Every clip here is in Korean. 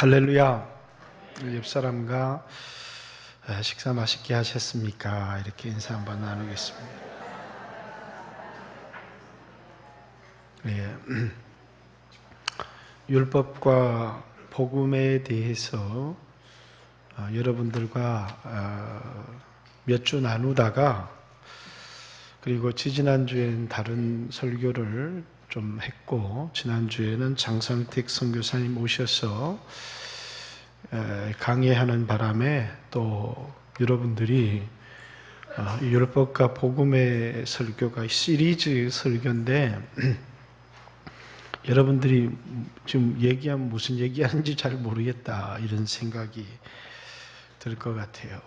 할렐루야. 옆 사람과 식사 맛있게 하셨습니까? 이렇게 인사 한번 나누겠습니다. 예. 율법과 복음에 대해서 여러분들과 몇 주 나누다가 그리고 지지난주에는 다른 설교를 좀 했고 지난주에는 장성택 선교사님 오셔서 강의하는 바람에 또 여러분들이 율법과 복음의 설교가 시리즈 설교인데 여러분들이 지금 얘기하면 무슨 얘기하는지 잘 모르겠다 이런 생각이 들 것 같아요.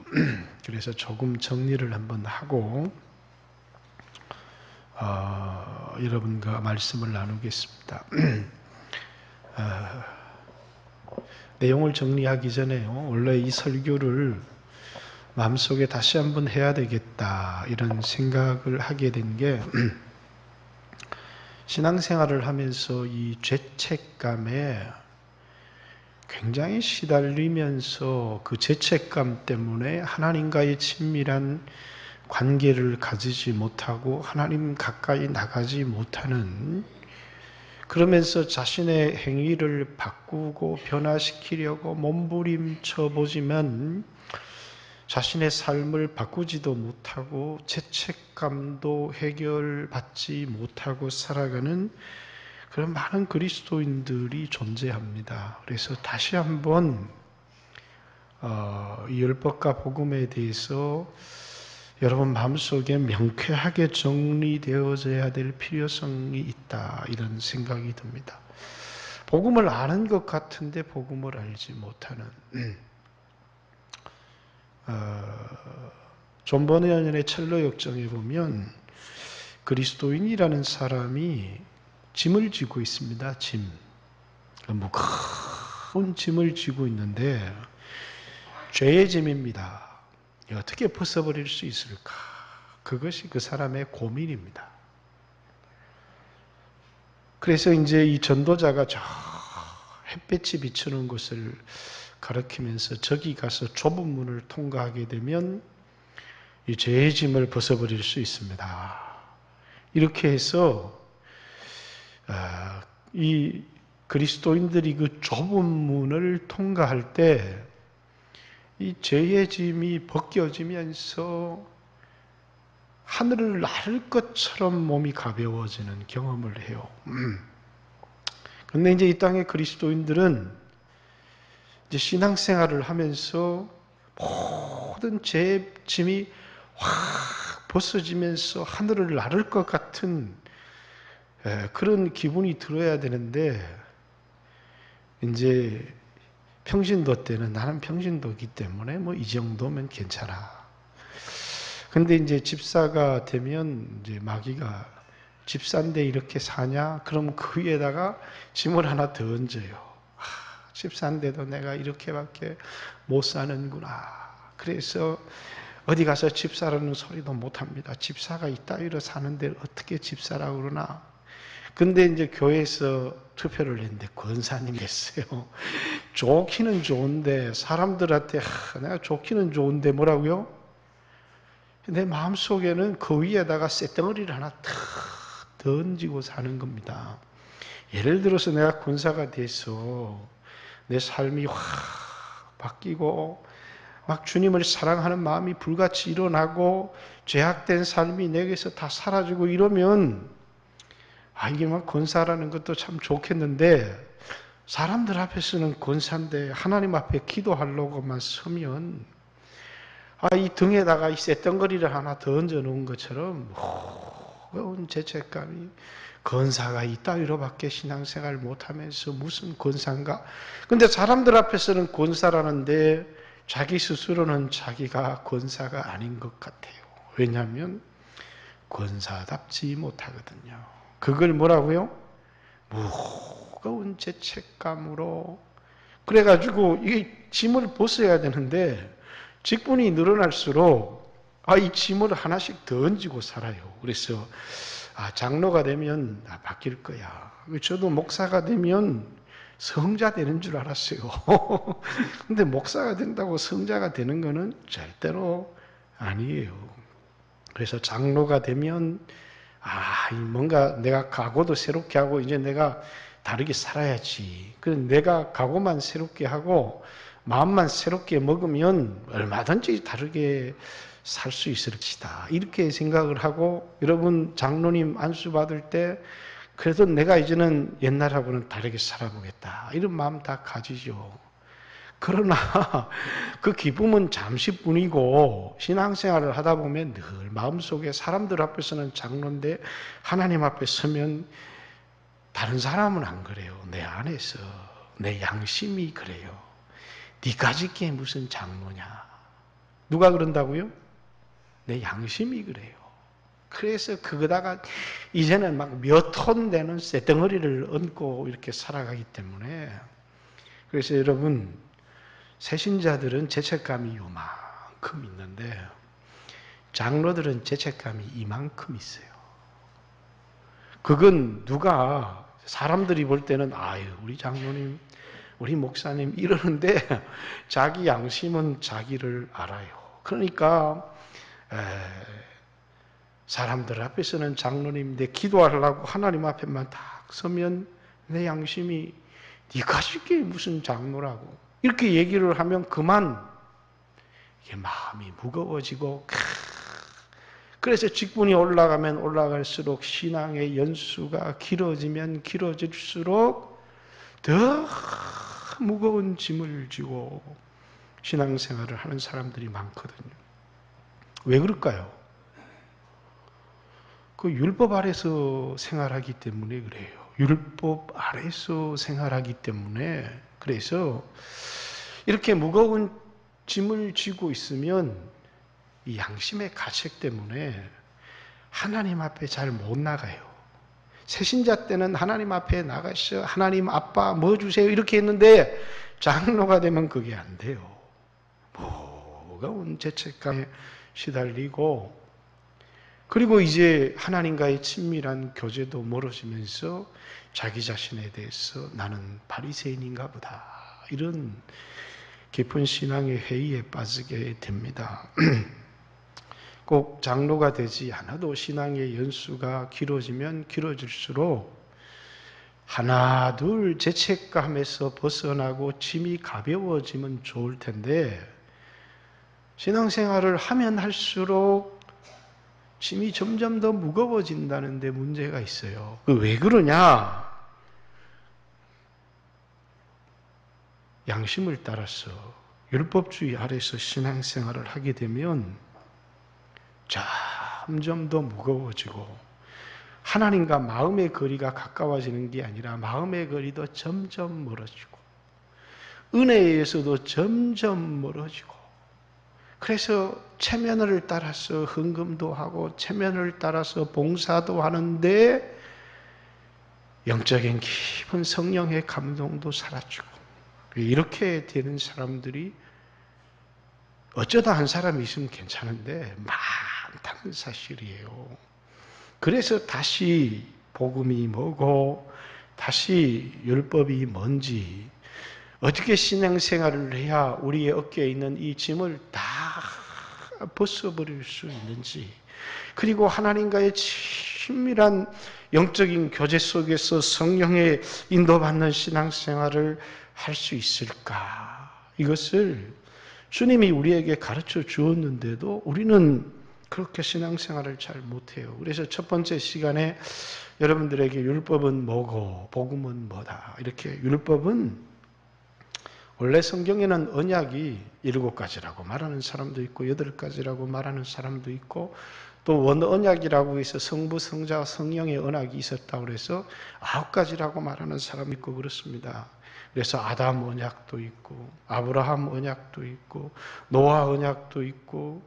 그래서 조금 정리를 한번 하고 여러분과 말씀을 나누겠습니다. 내용을 정리하기 전에요. 원래 이 설교를 마음속에 다시 한번 해야 되겠다 이런 생각을 하게 된 게 신앙생활을 하면서 이 죄책감에 굉장히 시달리면서 그 죄책감 때문에 하나님과의 친밀한 관계를 가지지 못하고 하나님 가까이 나가지 못하는 그러면서 자신의 행위를 바꾸고 변화시키려고 몸부림쳐 보지만 자신의 삶을 바꾸지도 못하고 죄책감도 해결받지 못하고 살아가는 그런 많은 그리스도인들이 존재합니다. 그래서 다시 한번 이 율법과 복음에 대해서 여러분 마음속에 명쾌하게 정리되어져야 될 필요성이 있다 이런 생각이 듭니다. 복음을 아는 것 같은데 복음을 알지 못하는 존 버니언의 첼로 역정에 보면 그리스도인이라는 사람이 짐을 지고 있습니다. 짐. 무거운 짐을 지고 있는데 죄의 짐입니다. 어떻게 벗어버릴 수 있을까? 그것이 그 사람의 고민입니다. 그래서 이제 이 전도자가 저 햇볕이 비추는 곳을 가리키면서 저기 가서 좁은 문을 통과하게 되면 이 죄의 짐을 벗어버릴 수 있습니다. 이렇게 해서 이 그리스도인들이 그 좁은 문을 통과할 때 이 죄의 짐이 벗겨지면서 하늘을 날 것처럼 몸이 가벼워지는 경험을 해요. 그런데 이제 이 땅의 그리스도인들은 이제 신앙생활을 하면서 모든 죄의 짐이 확 벗어지면서 하늘을 나를 것 같은 그런 기분이 들어야 되는데 이제 평신도 때는 나는 평신도이기 때문에 뭐 이 정도면 괜찮아. 근데 이제 집사가 되면 이제 마귀가 집사인데 이렇게 사냐? 그럼 그 위에다가 짐을 하나 더 얹어요. 집사인데도 내가 이렇게밖에 못 사는구나. 그래서 어디 가서 집사라는 소리도 못 합니다. 집사가 이따위로 사는데 어떻게 집사라고 그러나? 근데 이제 교회에서 투표를 했는데 권사님 됐어요. 좋기는 좋은데 사람들한테 내가 좋기는 좋은데 뭐라고요? 내 마음속에는 그 위에다가 쇳덩어리를 하나 탁 던지고 사는 겁니다. 예를 들어서 내가 권사가 돼서 내 삶이 확 바뀌고 막 주님을 사랑하는 마음이 불같이 일어나고 죄악된 삶이 내게서 다 사라지고 이러면 이게 막 권사라는 것도 참 좋겠는데 사람들 앞에서는 권사인데 하나님 앞에 기도하려고만 서면 이 등에다가 이 쇳덩어리를 하나 더 얹어 놓은 것처럼 무거운 죄책감이 권사가 이따위로밖에 신앙생활 못하면서 무슨 권사인가? 근데 사람들 앞에서는 권사라는데 자기 스스로는 자기가 권사가 아닌 것 같아요. 왜냐하면 권사답지 못하거든요. 그걸 뭐라고요? 무거운 죄책감으로 그래가지고 이게 짐을 벗어야 되는데 직분이 늘어날수록 이 짐을 하나씩 더 얹고 살아요. 그래서 장로가 되면 바뀔 거야. 저도 목사가 되면 성자 되는 줄 알았어요. 근데 목사가 된다고 성자가 되는 거는 절대로 아니에요. 그래서 장로가 되면 뭔가 내가 각오도 새롭게 하고 이제 내가 다르게 살아야지. 그래서 내가 각오만 새롭게 하고 마음만 새롭게 먹으면 얼마든지 다르게 살 수 있을 것이다. 이렇게 생각을 하고 여러분 장로님 안수 받을 때 그래도 내가 이제는 옛날하고는 다르게 살아보겠다. 이런 마음 다 가지죠. 그러나 그 기쁨은 잠시뿐이고 신앙생활을 하다 보면 늘 마음속에 사람들 앞에서는 장로인데 하나님 앞에 서면 다른 사람은 안 그래요. 내 안에서 내 양심이 그래요. 네가 짓기에 무슨 장로냐. 누가 그런다고요? 내 양심이 그래요. 그래서 그거다가 이제는 막 몇 톤 되는 쇳덩어리를 얹고 이렇게 살아가기 때문에 그래서 여러분 새신자들은 죄책감이 요만큼 있는데 장로들은 죄책감이 이만큼 있어요. 그건 누가 사람들이 볼 때는 우리 장로님 우리 목사님 이러는데 자기 양심은 자기를 알아요. 그러니까 사람들 앞에서는 장로님인데 기도하려고 하나님 앞에만 딱 서면 내 양심이 네가 쉽게 무슨 장로라고 이렇게 얘기를 하면 그만 이게 마음이 무거워지고 그래서 직분이 올라가면 올라갈수록 신앙의 연수가 길어지면 길어질수록 더 무거운 짐을 지고 신앙생활을 하는 사람들이 많거든요. 왜 그럴까요? 그 율법 아래서 생활하기 때문에 그래요. 율법 아래서 생활하기 때문에 그래서 이렇게 무거운 짐을 지고 있으면 이 양심의 가책 때문에 하나님 앞에 잘 못 나가요. 새신자 때는 하나님 앞에 나가서 하나님 아빠 뭐 주세요 이렇게 했는데 장로가 되면 그게 안 돼요. 무거운 죄책감에 시달리고 그리고 이제 하나님과의 친밀한 교제도 멀어지면서 자기 자신에 대해서 나는 바리새인인가 보다 이런 깊은 신앙의 회의에 빠지게 됩니다. 꼭 장로가 되지 않아도 신앙의 연수가 길어지면 길어질수록 하나 둘 죄책감에서 벗어나고 짐이 가벼워지면 좋을 텐데 신앙생활을 하면 할수록 짐이 점점 더 무거워진다는 데 문제가 있어요. 왜 그러냐? 양심을 따라서 율법주의 아래서 신앙생활을 하게 되면 점점 더 무거워지고 하나님과 마음의 거리가 가까워지는 게 아니라 마음의 거리도 점점 멀어지고 은혜에서도 점점 멀어지고 그래서 체면을 따라서 헌금도 하고 체면을 따라서 봉사도 하는데 영적인 깊은 성령의 감동도 사라지고 이렇게 되는 사람들이 어쩌다 한 사람이 있으면 괜찮은데 많다는 사실이에요. 그래서 다시 복음이 뭐고 다시 율법이 뭔지 어떻게 신앙생활을 해야 우리의 어깨에 있는 이 짐을 다 벗어버릴 수 있는지 그리고 하나님과의 친밀한 영적인 교제 속에서 성령의 인도받는 신앙생활을 할 수 있을까? 이것을 주님이 우리에게 가르쳐 주었는데도 우리는 그렇게 신앙생활을 잘 못해요. 그래서 첫 번째 시간에 여러분들에게 율법은 뭐고 복음은 뭐다. 이렇게 율법은 원래 성경에는 언약이 7가지라고 말하는 사람도 있고 8가지라고 말하는 사람도 있고 또 원언약이라고 해서 성부, 성자, 성령의 언약이 있었다고 해서 9가지라고 말하는 사람도 있고 그렇습니다. 그래서 아담 언약도 있고 아브라함 언약도 있고 노아 언약도 있고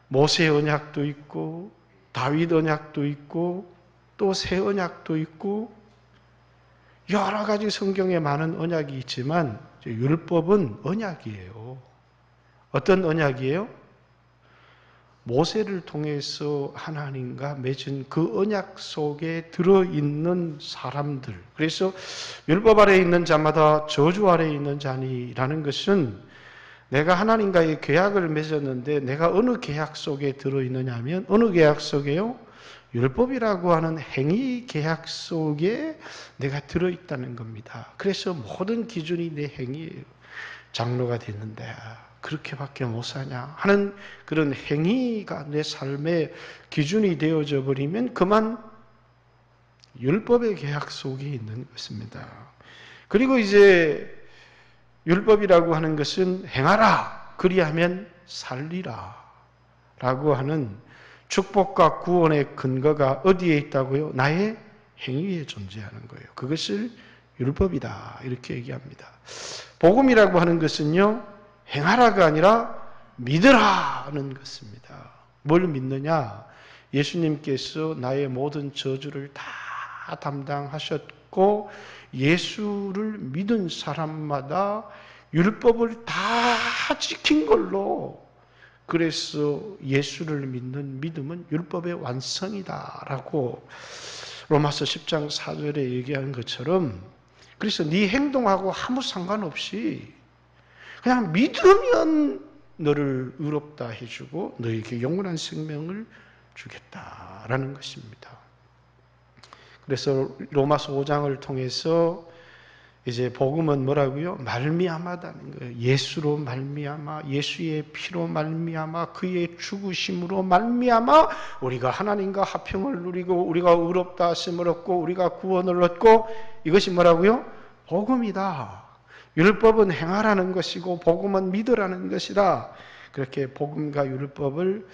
모세 언약도 있고 다윗 언약도 있고 또 새 언약도 있고 여러 가지 성경에 많은 언약이 있지만 율법은 언약이에요. 어떤 언약이에요? 모세를 통해서 하나님과 맺은 그 언약 속에 들어있는 사람들. 그래서 율법 아래에 있는 자마다 저주 아래에 있는 자니라는 것은 내가 하나님과의 계약을 맺었는데 내가 어느 계약 속에 들어있느냐 하면 어느 계약 속에요? 율법이라고 하는 행위 계약 속에 내가 들어있다는 겁니다. 그래서 모든 기준이 내 행위예요. 장로가 됐는데 그렇게밖에 못 사냐 하는 그런 행위가 내 삶의 기준이 되어져 버리면 그만 율법의 계약 속에 있는 것입니다. 그리고 이제 율법이라고 하는 것은 행하라 그리하면 살리라 라고 하는 축복과 구원의 근거가 어디에 있다고요? 나의 행위에 존재하는 거예요. 그것을 율법이다 이렇게 얘기합니다. 복음이라고 하는 것은요, 행하라가 아니라 믿으라는 것입니다. 뭘 믿느냐? 예수님께서 나의 모든 저주를 다 담당하셨고 예수를 믿은 사람마다 율법을 다 지킨 걸로, 그래서 예수를 믿는 믿음은 율법의 완성이다라고 로마서 10장 4절에 얘기한 것처럼, 그래서 네 행동하고 아무 상관없이 그냥 믿으면 너를 의롭다 해주고 너에게 영원한 생명을 주겠다라는 것입니다. 그래서 로마서 5장을 통해서 이제 복음은 뭐라고요? 말미암아다는 거예요. 예수로 말미암아, 예수의 피로 말미암아, 그의 죽으심으로 말미암아 우리가 하나님과 화평을 누리고 우리가 의롭다 하심을 얻고 우리가 구원을 얻고, 이것이 뭐라고요? 복음이다. 율법은 행하라는 것이고 복음은 믿으라는 것이다. 그렇게 복음과 율법을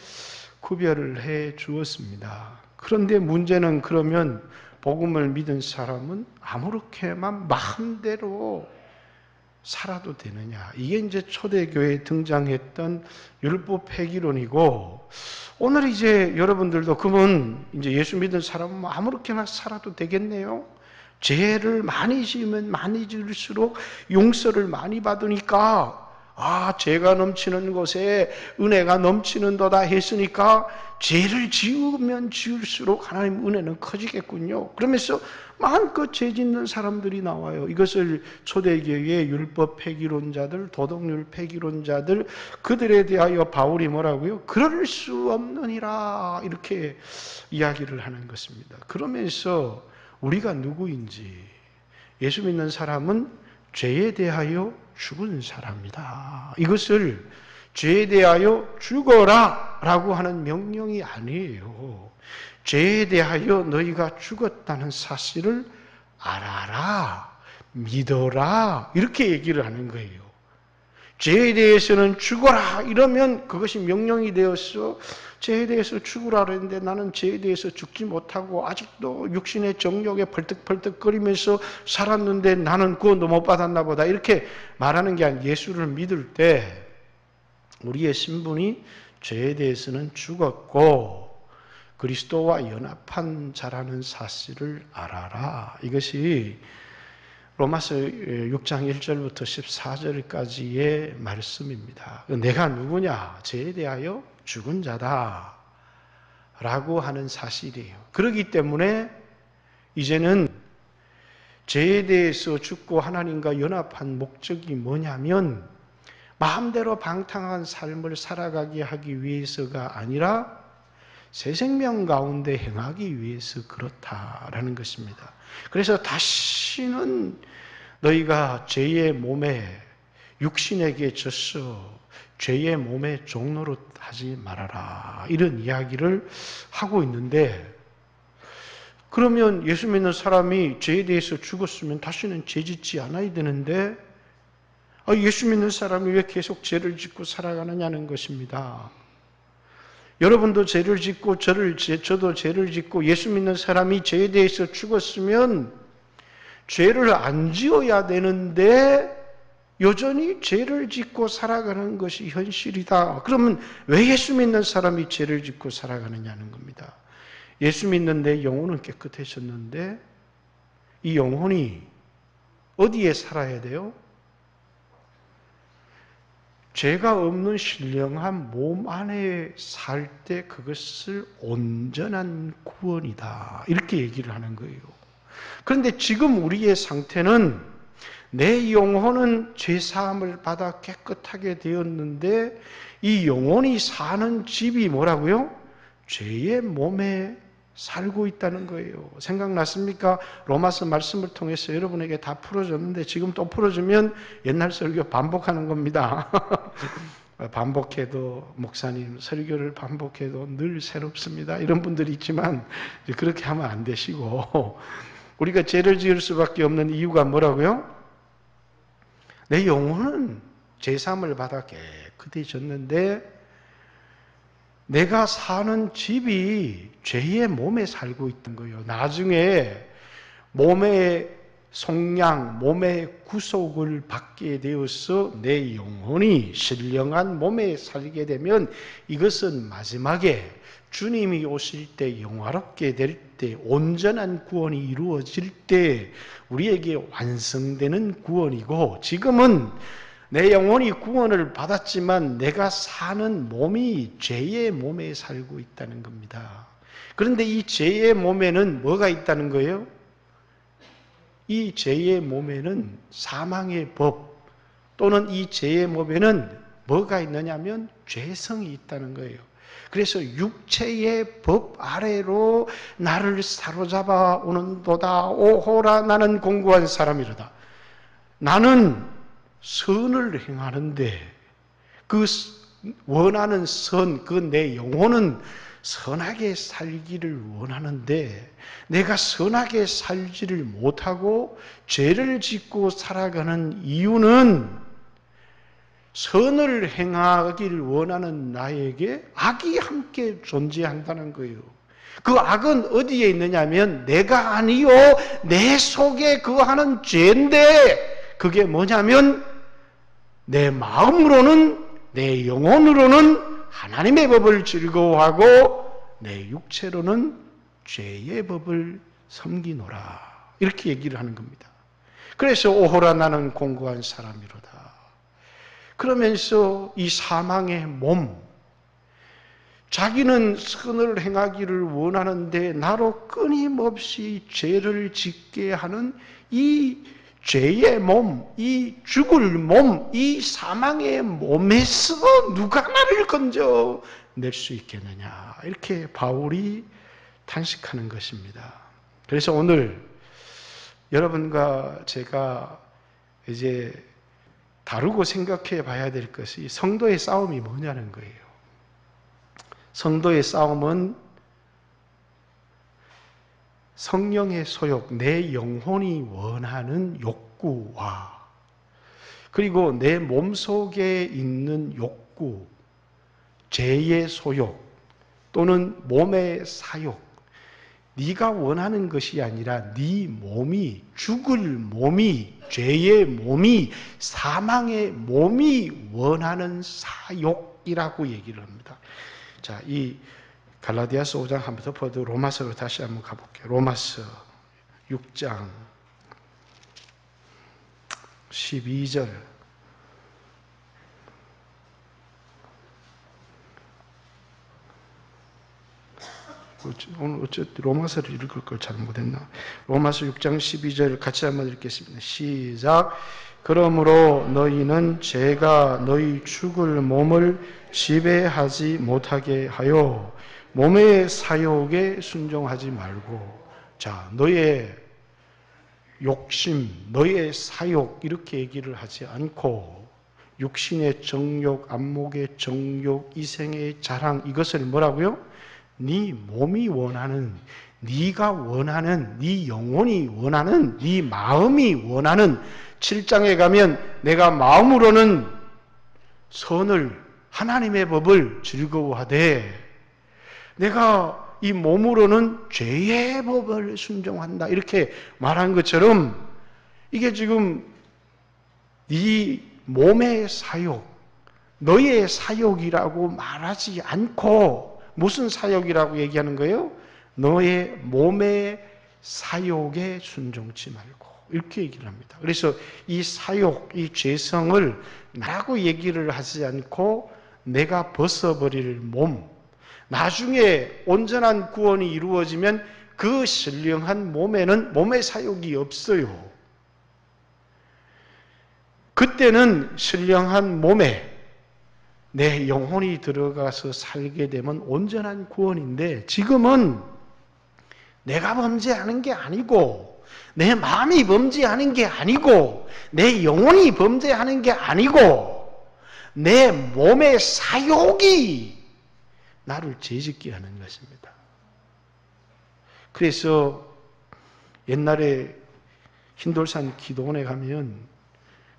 구별을 해 주었습니다. 그런데 문제는 그러면 복음을 믿은 사람은 아무렇게만 마음대로 살아도 되느냐? 이게 이제 초대교회에 등장했던 율법 폐기론이고, 오늘 이제 여러분들도 그러면 이제 예수 믿은 사람은 아무렇게나 살아도 되겠네요? 죄를 많이 지으면 많이 지을수록 용서를 많이 받으니까, 죄가 넘치는 곳에 은혜가 넘치는도다 했으니까 죄를 지으면 지을수록 하나님 은혜는 커지겠군요. 그러면서 마음껏 죄 짓는 사람들이 나와요. 이것을 초대교회의 율법 폐기론자들, 도덕률 폐기론자들, 그들에 대하여 바울이 뭐라고요? 그럴 수 없느니라 이렇게 이야기를 하는 것입니다. 그러면서 우리가 누구인지, 예수 믿는 사람은 죄에 대하여 죽은 사람이다. 이것을 죄에 대하여 죽어라 라고 하는 명령이 아니에요. 죄에 대하여 너희가 죽었다는 사실을 알아라, 믿어라 이렇게 얘기를 하는 거예요. 죄에 대해서는 죽어라 이러면 그것이 명령이 되어서 죄에 대해서 죽으라 그랬는데 나는 죄에 대해서 죽지 못하고 아직도 육신의 정욕에 펄떡펄떡거리면서 살았는데 나는 구원도 못 받았나 보다 이렇게 말하는 게 아니라, 예수를 믿을 때 우리의 신분이 죄에 대해서는 죽었고 그리스도와 연합한 자라는 사실을 알아라. 이것이 로마서 6장 1절부터 14절까지의 말씀입니다. 내가 누구냐? 죄에 대하여 죽은 자다 라고 하는 사실이에요. 그렇기 때문에 이제는 죄에 대해서 죽고 하나님과 연합한 목적이 뭐냐면 마음대로 방탕한 삶을 살아가게 하기 위해서가 아니라 새 생명 가운데 행하기 위해서 그렇다라는 것입니다. 그래서 다시는 너희가 죄의 몸에, 육신에게 져서 죄의 몸의 종노릇 하지 말아라 이런 이야기를 하고 있는데, 그러면 예수 믿는 사람이 죄에 대해서 죽었으면 다시는 죄 짓지 않아야 되는데 예수 믿는 사람이 왜 계속 죄를 짓고 살아가느냐는 것입니다. 여러분도 죄를 짓고 저도 죄를 짓고, 예수 믿는 사람이 죄에 대해서 죽었으면 죄를 안 지어야 되는데 여전히 죄를 짓고 살아가는 것이 현실이다. 그러면 왜 예수 믿는 사람이 죄를 짓고 살아가느냐는 겁니다. 예수 믿는 내 영혼은 깨끗해졌는데 이 영혼이 어디에 살아야 돼요? 죄가 없는 신령한 몸 안에 살 때 그것을 온전한 구원이다. 이렇게 얘기를 하는 거예요. 그런데 지금 우리의 상태는 내 영혼은 죄사함을 받아 깨끗하게 되었는데 이 영혼이 사는 집이 뭐라고요? 죄의 몸에 살고 있다는 거예요. 생각났습니까? 로마서 말씀을 통해서 여러분에게 다 풀어줬는데 지금 또 풀어주면 옛날 설교 반복하는 겁니다. 반복해도 목사님 설교를 반복해도 늘 새롭습니다. 이런 분들이 있지만 그렇게 하면 안 되시고 우리가 죄를 지을 수밖에 없는 이유가 뭐라고요? 내 영혼은 죄사함을 받아 깨끗해졌는데 내가 사는 집이 죄의 몸에 살고 있던 거예요. 나중에 몸의 속량, 몸의 구속을 받게 되어서 내 영혼이 신령한 몸에 살게 되면 이것은 마지막에 주님이 오실 때 영화롭게 될 때 온전한 구원이 이루어질 때 우리에게 완성되는 구원이고 지금은 내 영혼이 구원을 받았지만 내가 사는 몸이 죄의 몸에 살고 있다는 겁니다. 그런데 이 죄의 몸에는 뭐가 있다는 거예요? 이 죄의 몸에는 사망의 법 또는 이 죄의 몸에는 뭐가 있느냐면 죄성이 있다는 거예요. 그래서 육체의 법 아래로 나를 사로잡아 오는도다. 오호라 나는 공고한 사람이로다. 나는 선을 행하는데 그 원하는 선, 그 내 영혼은 선하게 살기를 원하는데 내가 선하게 살지를 못하고 죄를 짓고 살아가는 이유는 선을 행하기를 원하는 나에게 악이 함께 존재한다는 거예요. 그 악은 어디에 있느냐면 내가 아니요 내 속에 거하는 죄인데 그게 뭐냐면 내 마음으로는 내 영혼으로는 하나님의 법을 즐거워하고 내 육체로는 죄의 법을 섬기노라 이렇게 얘기를 하는 겁니다. 그래서 오호라 나는 공고한 사람이로다. 그러면서 이 사망의 몸 자기는 선을 행하기를 원하는데 나로 끊임없이 죄를 짓게 하는 이 죄의 몸, 이 죽을 몸, 이 사망의 몸에서 누가 나를 건져낼 수 있겠느냐 이렇게 바울이 탄식하는 것입니다. 그래서 오늘 여러분과 제가 이제 다루고 생각해 봐야 될 것이 성도의 싸움이 뭐냐는 거예요. 성도의 싸움은 성령의 소욕, 내 영혼이 원하는 욕구와 그리고 내 몸속에 있는 욕구, 죄의 소욕 또는 몸의 사욕, 네가 원하는 것이 아니라 네 몸이, 죽을 몸이, 죄의 몸이, 사망의 몸이 원하는 사욕이라고 얘기를 합니다. 자, 이 갈라디아서 5장 한번 덮어도 로마서로 다시 한번 가볼게요. 로마서 6장 12절 오늘 어쨌든 로마서를 읽을 걸 잘못했나? 로마서 6장 12절 같이 한번 읽겠습니다. 시작. 그러므로 너희는 죄가 너희 죽을 몸을 지배하지 못하게 하여 몸의 사욕에 순종하지 말고 자 너의 욕심, 너의 사욕 이렇게 얘기를 하지 않고 육신의 정욕, 안목의 정욕, 이생의 자랑 이것을 뭐라고요? 네 몸이 원하는, 네가 원하는, 네 영혼이 원하는, 네 마음이 원하는 7장에 가면 내가 마음으로는 선을 하나님의 법을 즐거워하되 내가 이 몸으로는 죄의 법을 순종한다 이렇게 말한 것처럼 이게 지금 네 몸의 사욕, 너의 사욕이라고 말하지 않고 무슨 사욕이라고 얘기하는 거예요? 너의 몸의 사욕에 순종치 말고 이렇게 얘기를 합니다. 그래서 이 사욕, 이 죄성을 나라고 얘기를 하지 않고 내가 벗어버릴 몸, 나중에 온전한 구원이 이루어지면 그 신령한 몸에는 몸의 사욕이 없어요. 그때는 신령한 몸에 내 영혼이 들어가서 살게 되면 온전한 구원인데, 지금은 내가 범죄하는 게 아니고 내 마음이 범죄하는 게 아니고 내 영혼이 범죄하는 게 아니고 내 몸의 사욕이 나를 죄짓게 하는 것입니다. 그래서 옛날에 흰돌산 기도원에 가면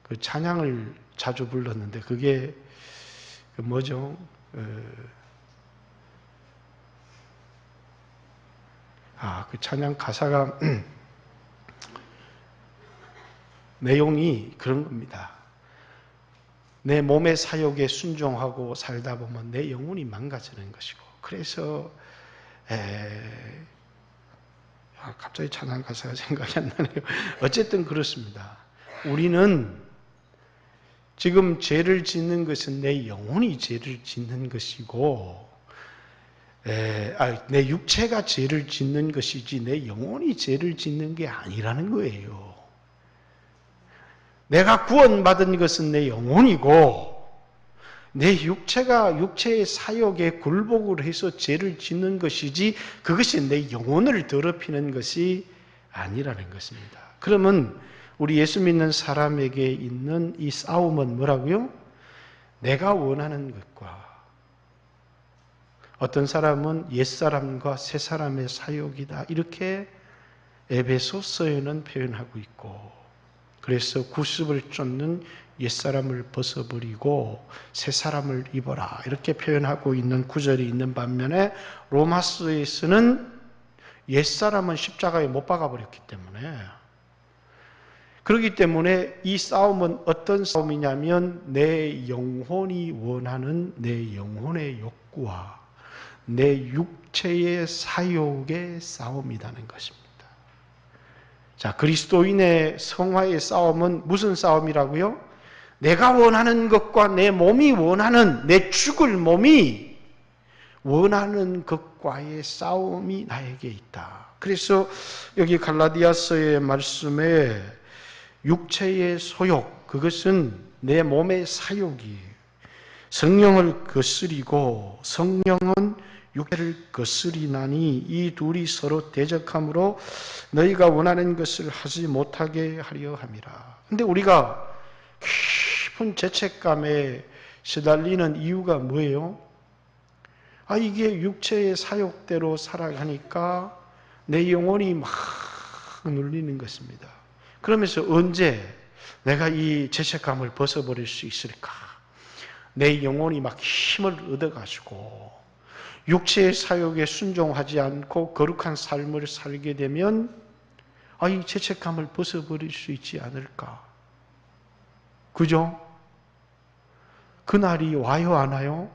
그 찬양을 자주 불렀는데, 그게 뭐죠? 그 찬양 가사가 내용이 그런 겁니다. 내 몸의 사욕에 순종하고 살다 보면 내 영혼이 망가지는 것이고, 그래서 갑자기 찬양 가사가 생각이 안 나네요. 어쨌든 그렇습니다. 우리는 지금 죄를 짓는 것은 내 영혼이 죄를 짓는 것이고, 내 육체가 죄를 짓는 것이지 내 영혼이 죄를 짓는 게 아니라는 거예요. 내가 구원받은 것은 내 영혼이고, 내 육체가 육체의 사욕에 굴복을 해서 죄를 짓는 것이지 그것이 내 영혼을 더럽히는 것이 아니라는 것입니다. 그러면 우리 예수 믿는 사람에게 있는 이 싸움은 뭐라고요? 내가 원하는 것과, 어떤 사람은 옛사람과 새사람의 사욕이다, 이렇게 에베소서에는 표현하고 있고, 그래서 구습을 쫓는 옛사람을 벗어버리고 새사람을 입어라, 이렇게 표현하고 있는 구절이 있는 반면에 로마서에서는 옛사람은 십자가에 못 박아버렸기 때문에, 그렇기 때문에 이 싸움은 어떤 싸움이냐면 내 영혼이 원하는 내 영혼의 욕구와 내 육체의 사욕의 싸움이라는 것입니다. 자, 그리스도인의 성화의 싸움은 무슨 싸움이라고요? 내가 원하는 것과 내 몸이 원하는, 내 죽을 몸이 원하는 것과의 싸움이 나에게 있다. 그래서 여기 갈라디아서의 말씀에 육체의 소욕, 그것은 내 몸의 사욕이에요. 성령을 거스리고 성령은 육체를 거스리나니 이 둘이 서로 대적함으로 너희가 원하는 것을 하지 못하게 하려 함이라. 근데 우리가 깊은 죄책감에 시달리는 이유가 뭐예요? 이게 육체의 사욕대로 살아가니까 내 영혼이 막 눌리는 것입니다. 그러면서 언제 내가 이 죄책감을 벗어버릴 수 있을까? 내 영혼이 막 힘을 얻어가지고 육체의 사욕에 순종하지 않고 거룩한 삶을 살게 되면 이 죄책감을 벗어버릴 수 있지 않을까? 그죠? 그날이 와요, 안 와요?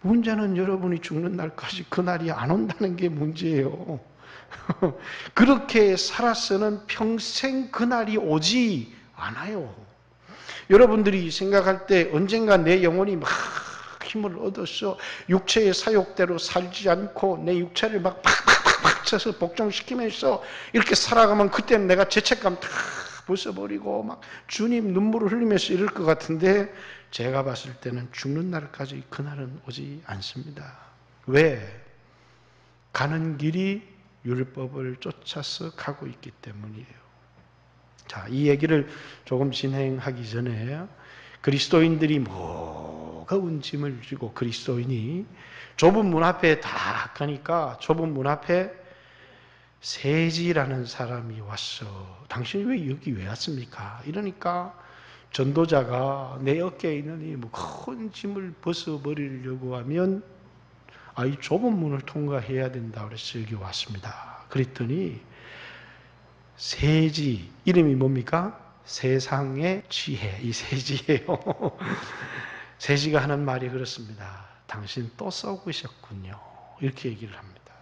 문제는 여러분이 죽는 날까지 그날이 안 온다는 게 문제예요. 그렇게 살아서는 평생 그날이 오지 않아요. 여러분들이 생각할 때 언젠가 내 영혼이 막 힘을 얻어서 육체의 사욕대로 살지 않고 내 육체를 막 팍팍팍팍 쳐서 복종시키면서 이렇게 살아가면 그때는 내가 죄책감 다 벗어버리고 막 주님 눈물을 흘리면서 이럴 것 같은데, 제가 봤을 때는 죽는 날까지 그날은 오지 않습니다. 왜? 가는 길이 율법을 쫓아서 가고 있기 때문이에요. 자, 이 얘기를 조금 진행하기 전에 그리스도인들이 무거운 짐을 지고 그리스도인이 좁은 문 앞에 딱 가니까 좁은 문 앞에 세지라는 사람이 왔어. 당신이 왜 여기 왜 왔습니까? 이러니까 전도자가 내 어깨에 있는 이 무거운 짐을 벗어버리려고 하면 이 좁은 문을 통과해야 된다 그래서 여기 왔습니다. 그랬더니 세지, 이름이 뭡니까? 세상의 지혜, 이 세지예요. 세지가 하는 말이 그렇습니다. 당신 또 썩으셨군요. 이렇게 얘기를 합니다.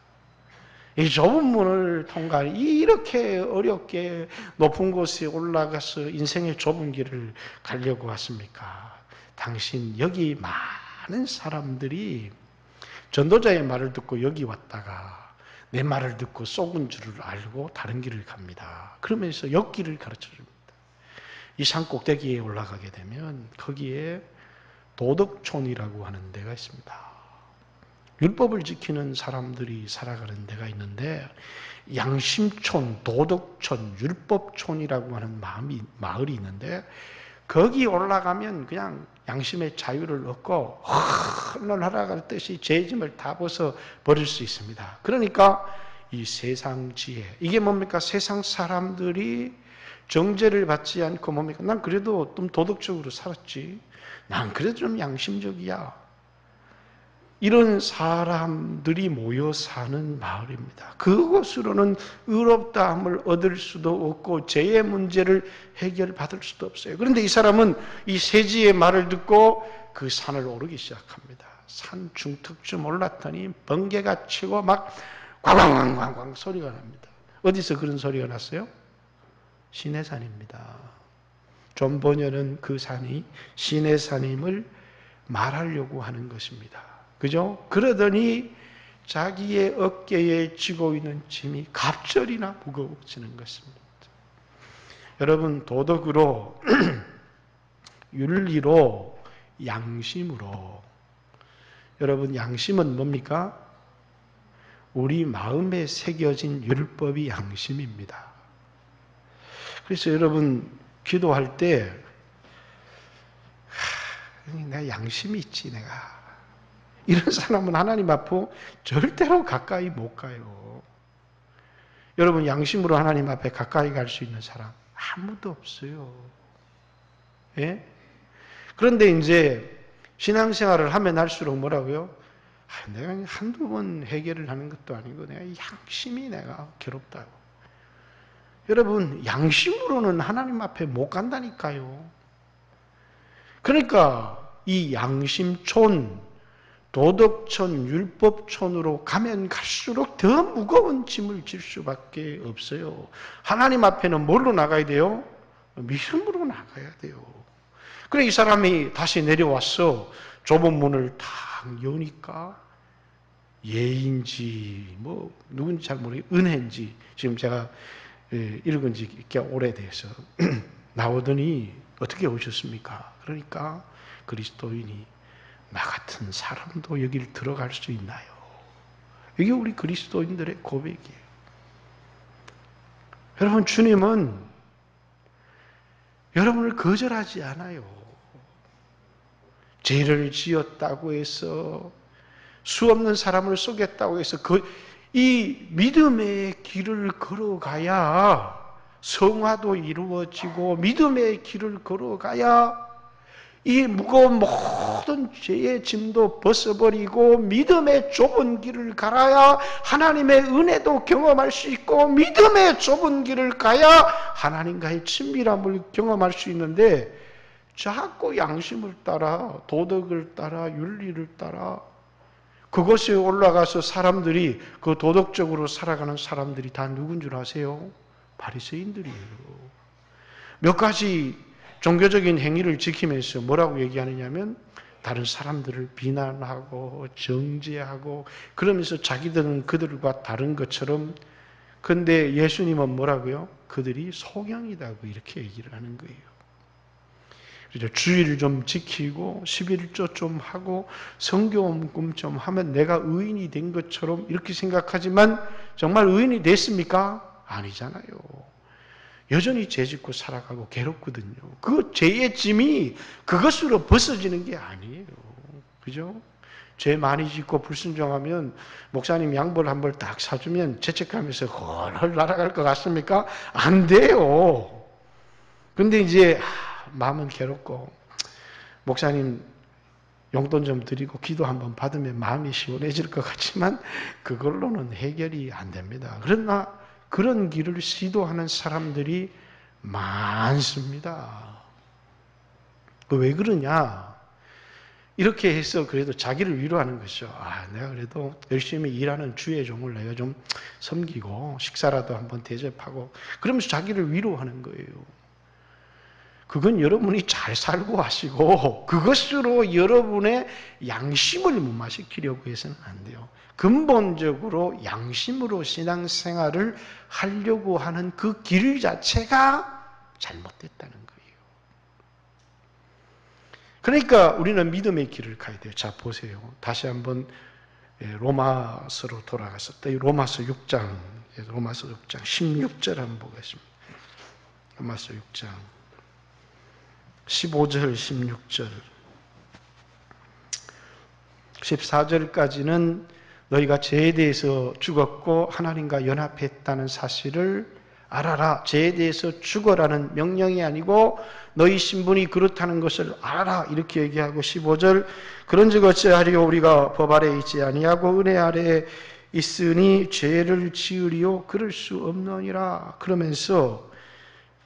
이 좁은 문을 통과해 이렇게 어렵게 높은 곳에 올라가서 인생의 좁은 길을 가려고 하십니까? 당신 여기 많은 사람들이 전도자의 말을 듣고 여기 왔다가 내 말을 듣고 속은 줄을 알고 다른 길을 갑니다. 그러면서 옆길을 가르쳐 줍니다. 이 산 꼭대기에 올라가게 되면 거기에 도덕촌이라고 하는 데가 있습니다. 율법을 지키는 사람들이 살아가는 데가 있는데 양심촌, 도덕촌, 율법촌이라고 하는 마을이 있는데 거기 올라가면 그냥 양심의 자유를 얻고 흘러날아갈 듯이 죄짐을 다 벗어 버릴 수 있습니다. 그러니까 이 세상 지혜, 이게 뭡니까? 세상 사람들이 정죄를 받지 않고 뭡니까? 난 그래도 좀 도덕적으로 살았지. 난 그래도 좀 양심적이야. 이런 사람들이 모여 사는 마을입니다. 그것으로는 의롭다함을 얻을 수도 없고 죄의 문제를 해결받을 수도 없어요. 그런데 이 사람은 이 세지의 말을 듣고 그 산을 오르기 시작합니다. 산 중턱쯤 올랐더니 번개가 치고 막 꽝꽝꽝꽝 소리가 납니다. 어디서 그런 소리가 났어요? 시내산입니다. 존 버녀는 그 산이 시내산임을 말하려고 하는 것입니다. 그죠? 그러더니 자기의 어깨에 쥐고 있는 짐이 갑절이나 무거워지는 것입니다. 여러분, 도덕으로, 윤리로, 양심으로. 여러분, 양심은 뭡니까? 우리 마음에 새겨진 율법이 양심입니다. 그래서 여러분, 기도할 때, 내가 양심이 있지, 내가. 이런 사람은 하나님 앞에 절대로 가까이 못 가요. 여러분, 양심으로 하나님 앞에 가까이 갈 수 있는 사람 아무도 없어요. 예? 그런데 이제 신앙생활을 하면 할수록 뭐라고요? 내가 한두 번 해결을 하는 것도 아니고 내가 양심이 내가 괴롭다고. 여러분, 양심으로는 하나님 앞에 못 간다니까요. 그러니까 이 양심촌, 도덕촌, 율법촌으로 가면 갈수록 더 무거운 짐을 질 수밖에 없어요. 하나님 앞에는 뭘로 나가야 돼요? 믿음으로 나가야 돼요. 그래 이 사람이 다시 내려와서 좁은 문을 탁 여니까 예인지 뭐 누군지 잘 모르겠어요. 은혜인지 지금 제가 읽은 지 꽤 오래돼서 나오더니 어떻게 오셨습니까? 그러니까 그리스도인이 나 같은 사람도 여기를 들어갈 수 있나요? 이게 우리 그리스도인들의 고백이에요. 여러분, 주님은 여러분을 거절하지 않아요. 죄를 지었다고 해서 수없는 사람을 속였다고 해서 이 믿음의 길을 걸어가야 성화도 이루어지고 믿음의 길을 걸어가야 이 무거운 모든 죄의 짐도 벗어버리고 믿음의 좁은 길을 가야 하나님의 은혜도 경험할 수 있고 믿음의 좁은 길을 가야 하나님과의 친밀함을 경험할 수 있는데 자꾸 양심을 따라 도덕을 따라 윤리를 따라 그것에 올라가서 사람들이 그 도덕적으로 살아가는 사람들이 다 누군 줄 아세요? 바리새인들이에요. 몇 가지 종교적인 행위를 지키면서 뭐라고 얘기하느냐면 다른 사람들을 비난하고 정죄하고 그러면서 자기들은 그들과 다른 것처럼 근데 예수님은 뭐라고요? 그들이 소경이다고 이렇게 얘기를 하는 거예요. 그래서 주의를 좀 지키고 11조 좀 하고 성경금 좀 하면 내가 의인이 된 것처럼 이렇게 생각하지만 정말 의인이 됐습니까? 아니잖아요. 여전히 죄 짓고 살아가고 괴롭거든요. 그 죄의 짐이 그것으로 벗어지는 게 아니에요. 그죠? 죄 많이 짓고 불순종하면 목사님 양볼 한 벌 딱 사주면 죄책감에서 헐헐 날아갈 것 같습니까? 안 돼요. 근데 이제 마음은 괴롭고 목사님 용돈 좀 드리고 기도 한번 받으면 마음이 시원해질 것 같지만 그걸로는 해결이 안 됩니다. 그러나 그런 길을 시도하는 사람들이 많습니다. 왜 그러냐? 이렇게 해서 그래도 자기를 위로하는 것이죠. 아, 내가 그래도 열심히 일하는 주의 종을 내가 좀 섬기고 식사라도 한번 대접하고 그러면서 자기를 위로하는 거예요. 그건 여러분이 잘 살고 하시고 그것으로 여러분의 양심을 무마시키려고 해서는 안 돼요. 근본적으로 양심으로 신앙생활을 하려고 하는 그 길 자체가 잘못됐다는 거예요. 그러니까 우리는 믿음의 길을 가야 돼요. 자, 보세요. 다시 한번 로마서로 돌아가서 로마서 6장 16절 한번 보겠습니다. 로마서 6장 15절 16절 14절까지는 너희가 죄에 대해서 죽었고 하나님과 연합했다는 사실을 알아라. 죄에 대해서 죽어라는 명령이 아니고 너희 신분이 그렇다는 것을 알아라. 이렇게 얘기하고 15절 그런즉 어찌하리요 우리가 법 아래에 있지 아니하고 은혜 아래에 있으니 죄를 지으리요 그럴 수 없느니라. 그러면서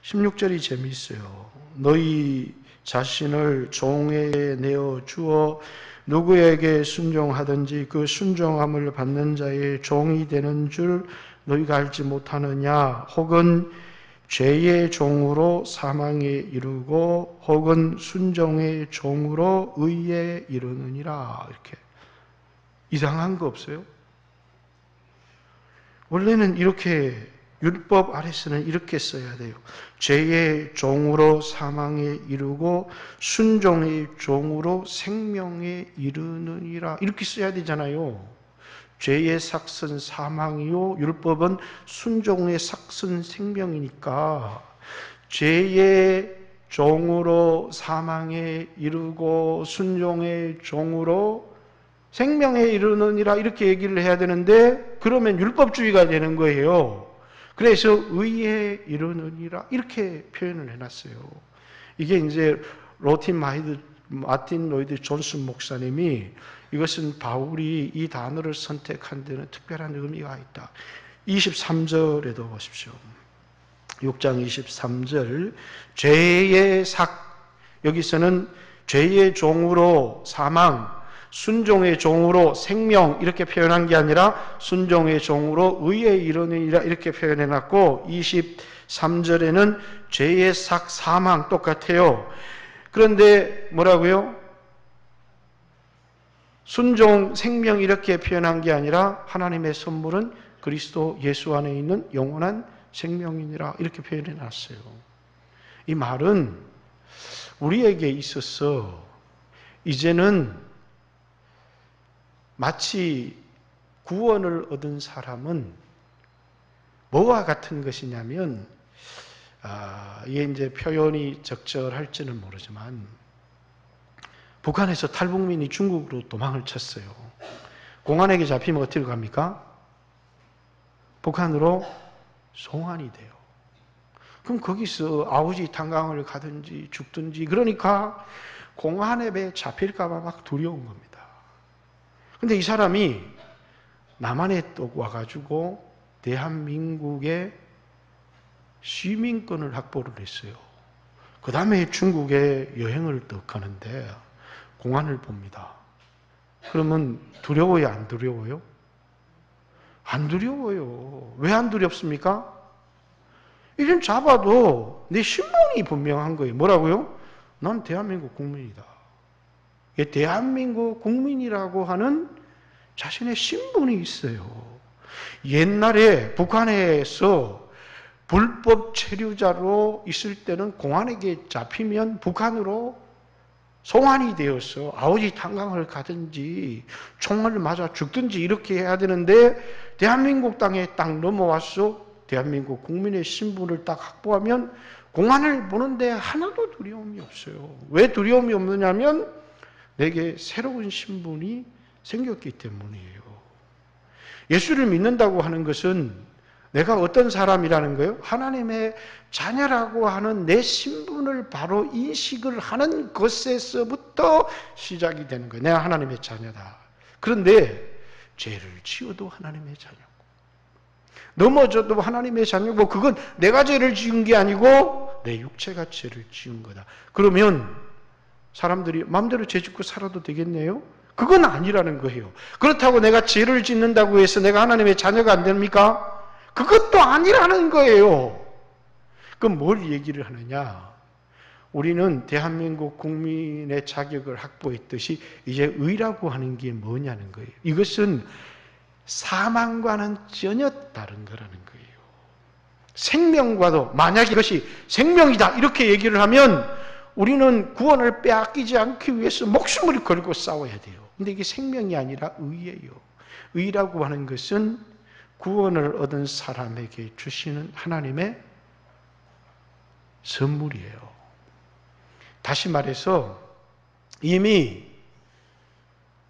16절이 재미있어요. 너희 자신을 종에 내어 주어 누구에게 순종하든지 그 순종함을 받는 자의 종이 되는 줄 너희가 알지 못하느냐. 혹은 죄의 종으로 사망에 이르고 혹은 순종의 종으로 의에 이르느니라. 이렇게 이상한 거 없어요? 원래는 이렇게 율법 아래서는 이렇게 써야 돼요. 죄의 종으로 사망에 이르고 순종의 종으로 생명에 이르느니라. 이렇게 써야 되잖아요. 죄의 삭은 사망이요 율법은 순종의 삭은 생명이니까 죄의 종으로 사망에 이르고 순종의 종으로 생명에 이르느니라 이렇게 얘기를 해야 되는데 그러면 율법주의가 되는 거예요. 그래서 의에 이르느니라 이렇게 표현을 해놨어요. 이게 이제 마틴 로이드 존슨 목사님이 이것은 바울이 이 단어를 선택한 데는 특별한 의미가 있다. 23절에도 보십시오. 6장 23절 죄의 삭 여기서는 죄의 종으로 사망 순종의 종으로 생명 이렇게 표현한 게 아니라 순종의 종으로 의에 이르느니라 이렇게 표현해놨고 23절에는 죄의 삭 사망 똑같아요. 그런데 뭐라고요? 순종 생명 이렇게 표현한 게 아니라 하나님의 선물은 그리스도 예수 안에 있는 영원한 생명이니라 이렇게 표현해놨어요. 이 말은 우리에게 있어서 이제는 마치 구원을 얻은 사람은 뭐와 같은 것이냐면 이게 이제 표현이 적절할지는 모르지만 북한에서 탈북민이 중국으로 도망을 쳤어요. 공안에게 잡히면 어떻게 갑니까? 북한으로 송환이 돼요. 그럼 거기서 아우지 탄광을 가든지 죽든지 그러니까 공안에 잡힐까 봐 막 두려운 겁니다. 근데 이 사람이 남한에 또 와가지고 대한민국의 시민권을 확보를 했어요. 그 다음에 중국에 여행을 또 가는데 공안을 봅니다. 그러면 두려워요, 안 두려워요? 안 두려워요. 왜 안 두렵습니까? 이런 잡아도 내 신분이 분명한 거예요. 뭐라고요? 난 대한민국 국민이다. 대한민국 국민이라고 하는 자신의 신분이 있어요. 옛날에 북한에서 불법 체류자로 있을 때는 공안에게 잡히면 북한으로 송환이 되어서 아우지 탄광을 가든지 총알을 맞아 죽든지 이렇게 해야 되는데 대한민국 땅에 딱 넘어와서 대한민국 국민의 신분을 딱 확보하면 공안을 보는데 하나도 두려움이 없어요. 왜 두려움이 없느냐면 내게 새로운 신분이 생겼기 때문이에요. 예수를 믿는다고 하는 것은 내가 어떤 사람이라는 거예요? 하나님의 자녀라고 하는 내 신분을 바로 인식을 하는 것에서부터 시작이 되는 거예요. 내가 하나님의 자녀다. 그런데 죄를 지어도 하나님의 자녀고 넘어져도 하나님의 자녀고 그건 내가 죄를 지은 게 아니고 내 육체가 죄를 지은 거다. 그러면 사람들이 마음대로 죄 짓고 살아도 되겠네요? 그건 아니라는 거예요. 그렇다고 내가 죄를 짓는다고 해서 내가 하나님의 자녀가 안 됩니까? 그것도 아니라는 거예요. 그럼 뭘 얘기를 하느냐? 우리는 대한민국 국민의 자격을 확보했듯이 이제 의라고 하는 게 뭐냐는 거예요. 이것은 사망과는 전혀 다른 거라는 거예요. 생명과도 만약 이것이 생명이다 이렇게 얘기를 하면 우리는 구원을 빼앗기지 않기 위해서 목숨을 걸고 싸워야 돼요. 근데 이게 생명이 아니라 의예요. 의라고 하는 것은 구원을 얻은 사람에게 주시는 하나님의 선물이에요. 다시 말해서 이미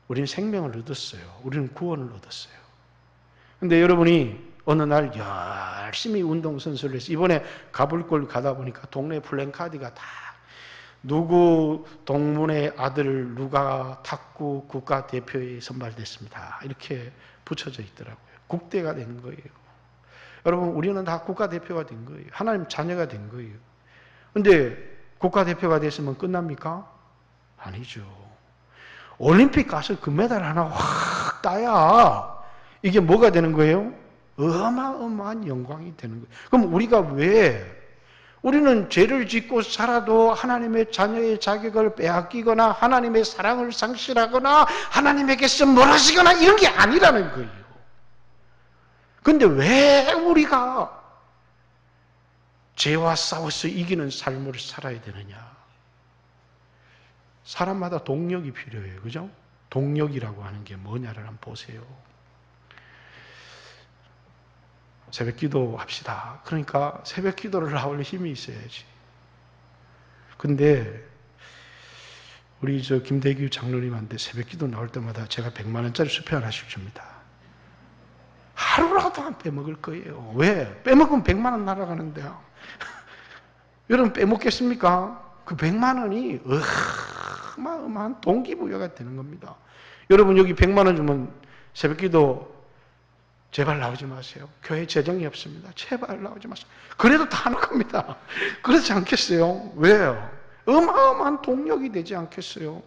우리는 생명을 얻었어요. 우리는 구원을 얻었어요. 근데 여러분이 어느 날 열심히 운동선수를 해서 이번에 가불골 가다 보니까 동네 플랜카드가 다 누구 동문의 아들 누가 탁구 국가대표에 선발됐습니다. 이렇게 붙여져 있더라고요. 국대가 된 거예요. 여러분 우리는 다 국가대표가 된 거예요. 하나님 자녀가 된 거예요. 근데 국가대표가 됐으면 끝납니까? 아니죠. 올림픽 가서 금메달 하나 확 따야 이게 뭐가 되는 거예요? 어마어마한 영광이 되는 거예요. 그럼 우리가 왜 우리는 죄를 짓고 살아도 하나님의 자녀의 자격을 빼앗기거나 하나님의 사랑을 상실하거나 하나님에게서 멀어지거나 이런 게 아니라는 거예요. 그런데 왜 우리가 죄와 싸워서 이기는 삶을 살아야 되느냐? 사람마다 동력이 필요해요. 그죠? 동력이라고 하는 게 뭐냐를 한번 보세요. 새벽 기도 합시다. 그러니까 새벽 기도를 나올 힘이 있어야지. 근데 우리 김대규 장로님한테 새벽 기도 나올 때마다 제가 100만 원짜리 수표 하나씩 줍니다. 하루라도 안 빼먹을 거예요. 왜? 빼먹으면 100만 원 날아가는데요. 여러분 빼먹겠습니까? 그 100만 원이 어마어마한 동기부여가 되는 겁니다. 여러분 여기 100만 원 주면 새벽 기도 제발 나오지 마세요. 교회 재정이 없습니다. 제발 나오지 마세요. 그래도 다 나올 겁니다. 그렇지 않겠어요? 왜요? 어마어마한 동력이 되지 않겠어요?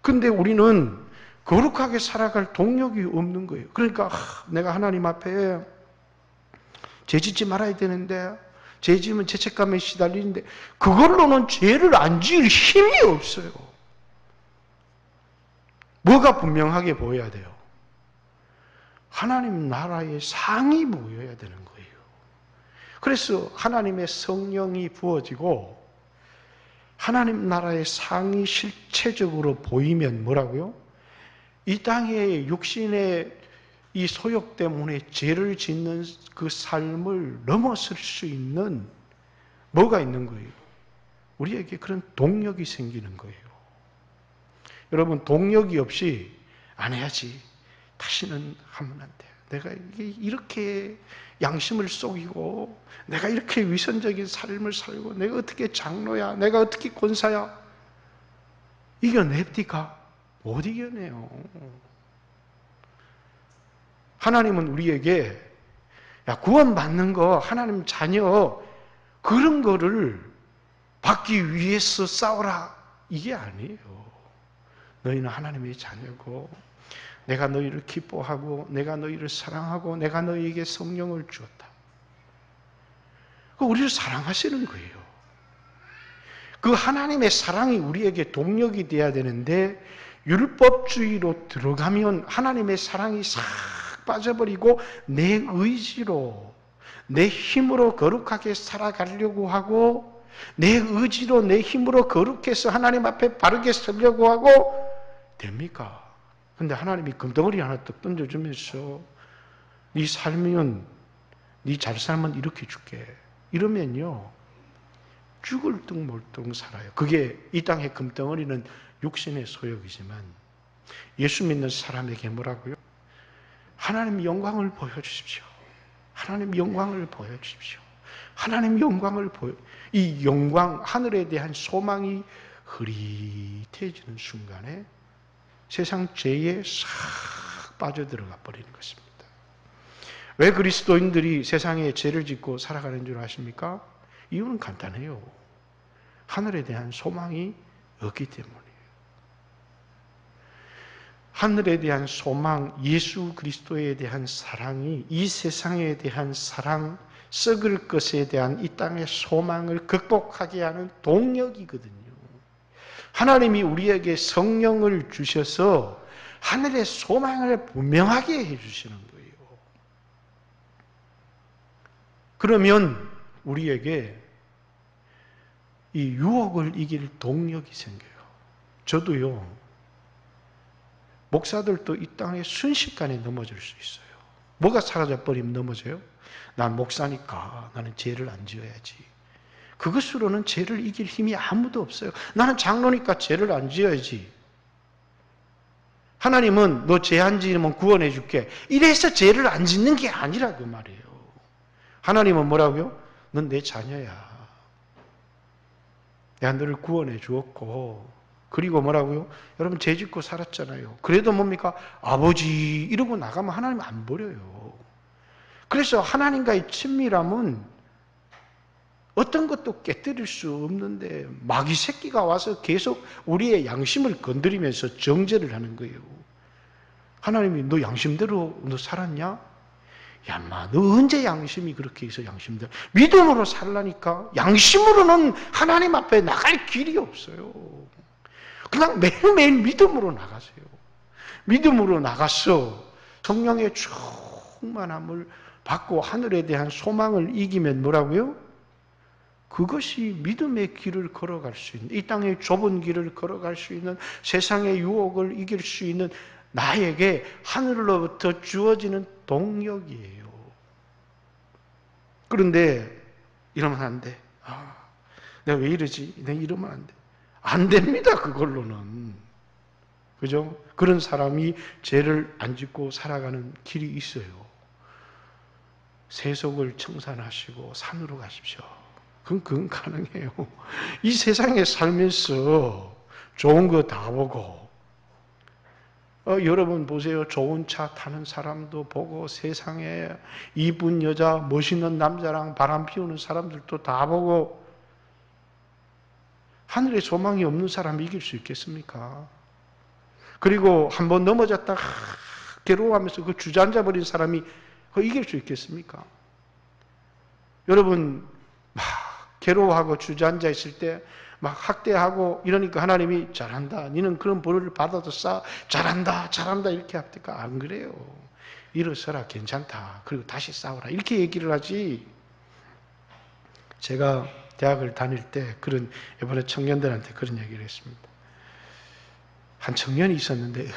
근데 우리는 거룩하게 살아갈 동력이 없는 거예요. 그러니까 내가 하나님 앞에 죄 짓지 말아야 되는데 죄 지으면 죄책감에 시달리는데 그걸로는 죄를 안 지을 힘이 없어요. 뭐가 분명하게 보여야 돼요? 하나님 나라의 상이 보여야 되는 거예요. 그래서 하나님의 성령이 부어지고 하나님 나라의 상이 실체적으로 보이면 뭐라고요? 이 땅의 육신의 이 소욕 때문에 죄를 짓는 그 삶을 넘어설 수 있는 뭐가 있는 거예요? 우리에게 그런 동력이 생기는 거예요. 여러분 동력이 없이 안 해야지. 다시는 하면 안 돼요. 내가 이렇게 양심을 속이고 내가 이렇게 위선적인 삶을 살고 내가 어떻게 장로야 내가 어떻게 권사야 이겨냅니까? 못 이겨내요. 하나님은 우리에게 구원받는 거 하나님 자녀 그런 거를 받기 위해서 싸워라 이게 아니에요. 너희는 하나님의 자녀고 내가 너희를 기뻐하고 내가 너희를 사랑하고 내가 너희에게 성령을 주었다. 우리를 사랑하시는 거예요. 그 하나님의 사랑이 우리에게 동력이 돼야 되는데 율법주의로 들어가면 하나님의 사랑이 싹 빠져버리고 내 의지로 내 힘으로 거룩하게 살아가려고 하고 내 의지로 내 힘으로 거룩해서 하나님 앞에 바르게 서려고 하고 됩니까? 근데 하나님이 금덩어리 하나 딱 던져주면서 네 살면 네 잘 살면 이렇게 줄게 이러면요 죽을 둥 몰둥 살아요. 그게 이 땅의 금덩어리는 육신의 소욕이지만 예수 믿는 사람에게 뭐라고요? 하나님 영광을 보여주십시오. 하나님 영광을 보여주십시오. 하나님 영광을 이 영광 하늘에 대한 소망이 흐릿해지는 순간에 세상 죄에 싹 빠져들어가 버리는 것입니다. 왜 그리스도인들이 세상에 죄를 짓고 살아가는 줄 아십니까? 이유는 간단해요. 하늘에 대한 소망이 없기 때문이에요. 하늘에 대한 소망, 예수 그리스도에 대한 사랑이 이 세상에 대한 사랑, 썩을 것에 대한 이 땅의 소망을 극복하게 하는 동력이거든요. 하나님이 우리에게 성령을 주셔서 하늘의 소망을 분명하게 해주시는 거예요. 그러면 우리에게 이 유혹을 이길 동력이 생겨요. 저도요, 목사들도 이 땅에 순식간에 넘어질 수 있어요. 뭐가 사라져버리면 넘어져요? 난 목사니까 나는 죄를 안 지어야지. 그것으로는 죄를 이길 힘이 아무도 없어요. 나는 장로니까 죄를 안 지어야지. 하나님은 너 죄 안 지으면 구원해 줄게. 이래서 죄를 안 짓는 게 아니라 그 말이에요. 하나님은 뭐라고요? 넌 내 자녀야. 내가 너를 구원해 주었고, 그리고 뭐라고요? 여러분 죄 짓고 살았잖아요. 그래도 뭡니까? 아버지 이러고 나가면 하나님 안 버려요. 그래서 하나님과의 친밀함은 어떤 것도 깨뜨릴 수 없는데 마귀 새끼가 와서 계속 우리의 양심을 건드리면서 정죄를 하는 거예요. 하나님이 너 양심대로 너 살았냐? 야, 인마, 너 언제 양심이 그렇게 해서 양심대로 믿음으로 살라니까. 양심으로는 하나님 앞에 나갈 길이 없어요. 그냥 매일매일 믿음으로 나가세요. 믿음으로 나가서 성령의 충만함을 받고 하늘에 대한 소망을 이기면 뭐라고요? 그것이 믿음의 길을 걸어갈 수 있는, 이 땅의 좁은 길을 걸어갈 수 있는, 세상의 유혹을 이길 수 있는 나에게 하늘로부터 주어지는 동력이에요. 그런데 이러면 안 돼. 내가 왜 이러지? 내가 이러면 안 돼. 안 됩니다, 그걸로는. 그죠? 그런 사람이 죄를 안 짓고 살아가는 길이 있어요. 세속을 청산하시고 산으로 가십시오. 그건 가능해요. 이 세상에 살면서 좋은 거 다 보고, 여러분 보세요. 좋은 차 타는 사람도 보고, 세상에 이쁜 여자, 멋있는 남자랑 바람 피우는 사람들도 다 보고, 하늘에 소망이 없는 사람이 이길 수 있겠습니까? 그리고 한번 넘어졌다 괴로워하면서 그 주저앉아 버린 사람이 이길 수 있겠습니까? 여러분 막 괴로워하고 주저앉아 있을 때 막 학대하고 이러니까 하나님이 잘한다. 너는 그런 벌을 받아도 잘한다. 이렇게 합니까? 안 그래요. 일어서라, 괜찮다. 그리고 다시 싸워라. 이렇게 얘기를 하지. 제가 대학을 다닐 때 이번에 청년들한테 그런 얘기를 했습니다. 한 청년이 있었는데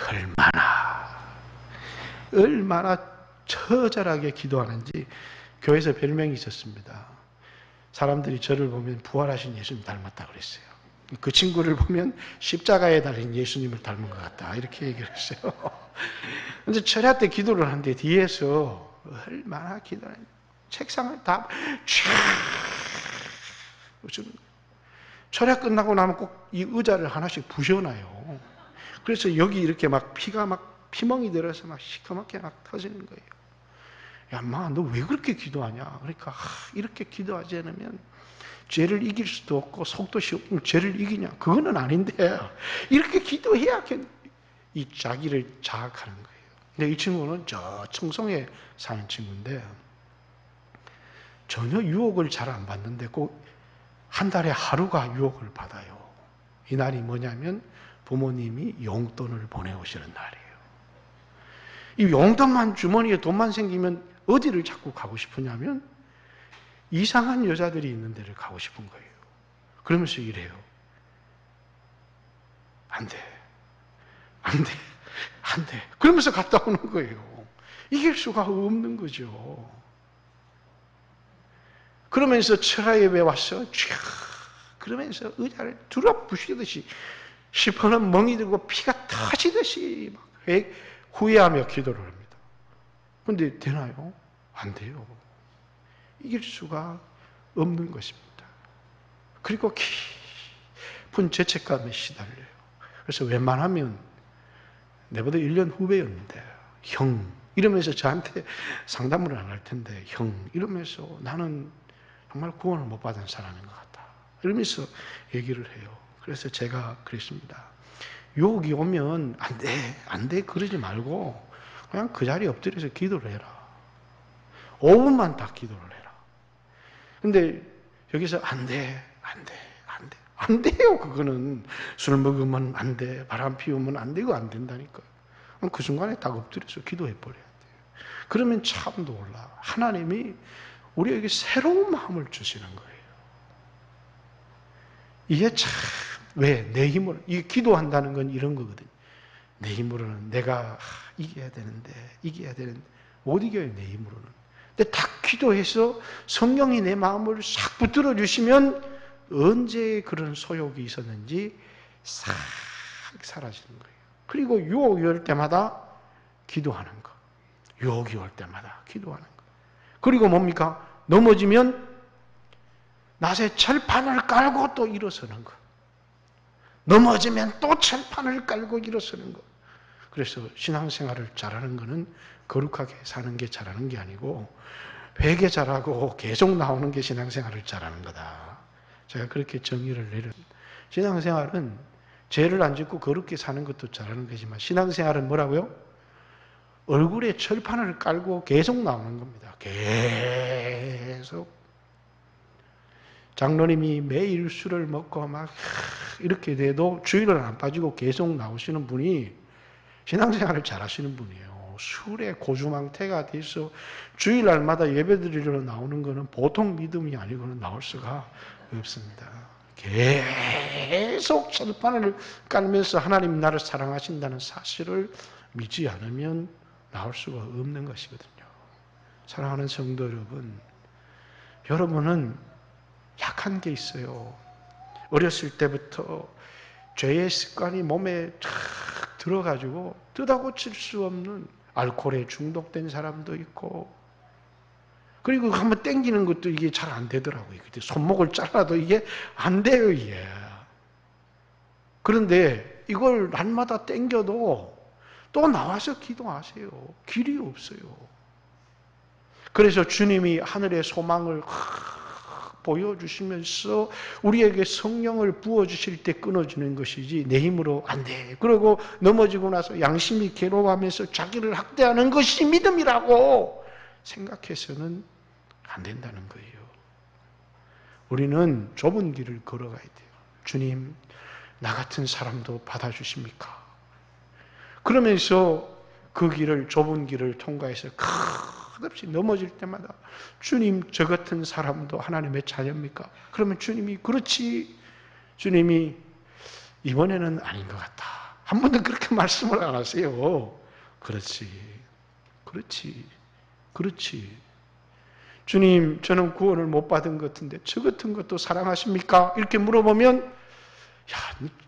얼마나 처절하게 기도하는지 교회에서 별명이 있었습니다. 사람들이 저를 보면 부활하신 예수님 닮았다 그랬어요. 그 친구를 보면 십자가에 달린 예수님을 닮은 것 같다 이렇게 얘기를 했어요. 근데 철야 때 기도를 하는데 뒤에서 얼마나 기도하는지 책상을 다 철야 끝나고 나면 꼭 이 의자를 하나씩 부셔놔요. 그래서 여기 이렇게 막 피가 막 피멍이 들어서 막 시커멓게 막 터지는 거예요. 야, 마, 너 왜 그렇게 기도하냐? 그러니까 이렇게 기도하지 않으면 죄를 이길 수도 없고 속도 없으면 죄를 이기냐? 그거는 아닌데 이렇게 기도해야 이 자기를 자학하는 거예요. 근데 이 친구는 저 청송에 사는 친구인데 전혀 유혹을 잘 안 받는데 꼭 한 달에 하루가 유혹을 받아요. 이 날이 뭐냐면 부모님이 용돈을 보내오시는 날이에요. 이 용돈만 주머니에 돈만 생기면 어디를 자꾸 가고 싶으냐면 이상한 여자들이 있는 데를 가고 싶은 거예요. 그러면서 이래요. 안 돼. 그러면서 갔다 오는 거예요. 이길 수가 없는 거죠. 그러면서 철야 예배 와서 그러면서 의자를 두렵부시듯이 시퍼는 멍이 들고 피가 터지듯이 막 후회하며 기도를 합니다. 그런데 되나요? 안 돼요. 이길 수가 없는 것입니다. 그리고 깊은 죄책감에 시달려요. 그래서 웬만하면 내보다 1년 후배였는데 형 이러면서 저한테 상담을 안 할 텐데 형 이러면서 나는 정말 구원을 못 받은 사람인 것 같다. 이러면서 얘기를 해요. 그래서 제가 그랬습니다. 유혹이 오면 안 돼 그러지 말고 그냥 그 자리에 엎드려서 기도를 해라. 5분만 다 기도를 해라. 근데 여기서 안 돼요. 그거는 술 먹으면 안 돼, 바람 피우면 안 되고 안 된다니까요. 그 순간에 딱 엎드려서 기도해 버려야 돼요. 그러면 참 놀라. 하나님이 우리에게 새로운 마음을 주시는 거예요. 이게 참, 왜? 내 힘으로, 이게 기도한다는 건 이런 거거든요. 내 힘으로는 내가 이겨야 되는데, 못 이겨요, 내 힘으로는. 근데 딱 기도해서 성령이 내 마음을 싹 붙들어 주시면 언제 그런 소욕이 있었는지 싹 사라지는 거예요. 그리고 유혹이 올 때마다 기도하는 거. 유혹이 올 때마다 기도하는 거. 그리고 뭡니까? 넘어지면 낫에 철판을 깔고 또 일어서는 거. 넘어지면 또 철판을 깔고 일어서는 거. 그래서 신앙생활을 잘하는 거는 거룩하게 사는 게 잘하는 게 아니고 회개 잘하고 계속 나오는 게 신앙생활을 잘하는 거다. 제가 그렇게 정의를 내렸습니다. 신앙생활은 죄를 안 짓고 거룩게 사는 것도 잘하는 거지만 신앙생활은 뭐라고요? 얼굴에 철판을 깔고 계속 나오는 겁니다. 계속. 장로님이 매일 술을 먹고 막 이렇게 돼도 주일은 안 빠지고 계속 나오시는 분이 신앙생활을 잘하시는 분이에요. 술에 고주망태가 돼서 주일날마다 예배드리러 나오는 것은 보통 믿음이 아니고는 나올 수가 없습니다. 계속 철판을 깔면서 하나님 나를 사랑하신다는 사실을 믿지 않으면 나올 수가 없는 것이거든요. 사랑하는 성도 여러분, 여러분은 약한 게 있어요. 어렸을 때부터 죄의 습관이 몸에 쫙 들어가지고 뜯어 고칠 수 없는 알코올에 중독된 사람도 있고, 그리고 한번 땡기는 것도 이게 잘 안 되더라고요. 손목을 잘라도 이게 안 돼요, 이게. 그런데 이걸 날마다 땡겨도 또 나와서 기도하세요. 길이 없어요. 그래서 주님이 하늘의 소망을 보여주시면서 우리에게 성령을 부어주실 때 끊어지는 것이지 내 힘으로 안 돼. 그리고 넘어지고 나서 양심이 괴로워하면서 자기를 학대하는 것이 믿음이라고 생각해서는 안 된다는 거예요. 우리는 좁은 길을 걸어가야 돼요. 주님, 나 같은 사람도 받아주십니까? 그러면서 그 길을, 좁은 길을 통과해서 끝없이 넘어질 때마다 주님, 저 같은 사람도 하나님의 자녀입니까? 그러면 주님이 그렇지. 주님이 이번에는 아닌 것 같다. 한 번도 그렇게 말씀을 안 하세요. 그렇지. 주님, 저는 구원을 못 받은 것 같은데 저 같은 것도 사랑하십니까? 이렇게 물어보면 야,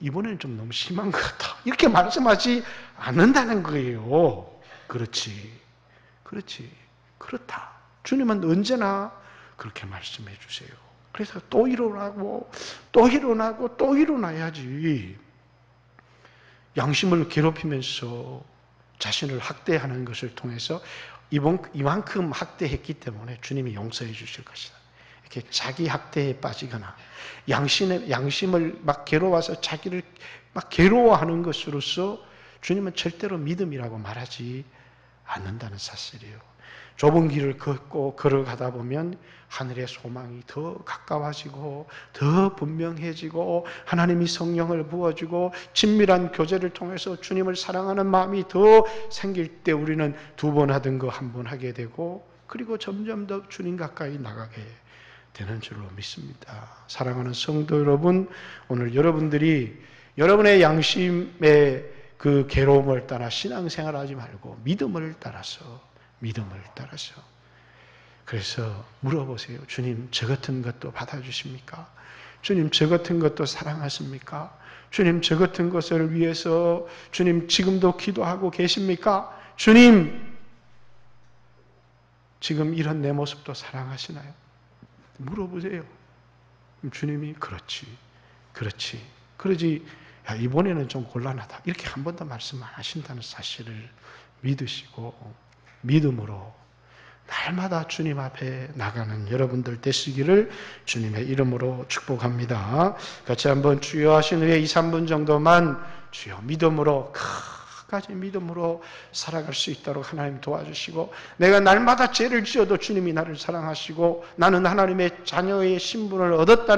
이번에는 좀 너무 심한 것 같다. 이렇게 말씀하지 않는다는 거예요. 그렇지. 그렇다. 주님은 언제나 그렇게 말씀해 주세요. 그래서 또 일어나고 또 일어나야지. 양심을 괴롭히면서 자신을 학대하는 것을 통해서 이만큼 학대했기 때문에 주님이 용서해 주실 것이다. 이렇게 자기 학대에 빠지거나 양심을 막 괴로워서 자기를 막 괴로워하는 것으로서 주님은 절대로 믿음이라고 말하지 않는다는 사실이에요. 좁은 길을 걷고 걸어가다 보면 하늘의 소망이 더 가까워지고 더 분명해지고 하나님이 성령을 부어주고 친밀한 교제를 통해서 주님을 사랑하는 마음이 더 생길 때 우리는 두 번 하던 거 한 번 하게 되고 그리고 점점 더 주님 가까이 나가게 되는 줄로 믿습니다. 사랑하는 성도 여러분, 오늘 여러분들이 여러분의 양심의 그 괴로움을 따라 신앙생활하지 말고 믿음을 따라서 그래서 물어보세요. 주님, 저 같은 것도 받아주십니까? 주님, 저 같은 것도 사랑하십니까? 주님, 저 같은 것을 위해서 주님 지금도 기도하고 계십니까? 주님, 지금 이런 내 모습도 사랑하시나요? 물어보세요. 주님이 그렇지. 그러지 야, 이번에는 좀 곤란하다. 이렇게 한 번 더 말씀 안 하신다는 사실을 믿으시고 믿음으로 날마다 주님 앞에 나가는 여러분들 되시기를 주님의 이름으로 축복합니다. 같이 한번 주여 하신 후에 2, 3분 정도만 주여 믿음으로 끝까지 믿음으로 살아갈 수 있도록 하나님 도와주시고, 내가 날마다 죄를 지어도 주님이 나를 사랑하시고 나는 하나님의 자녀의 신분을 얻었다는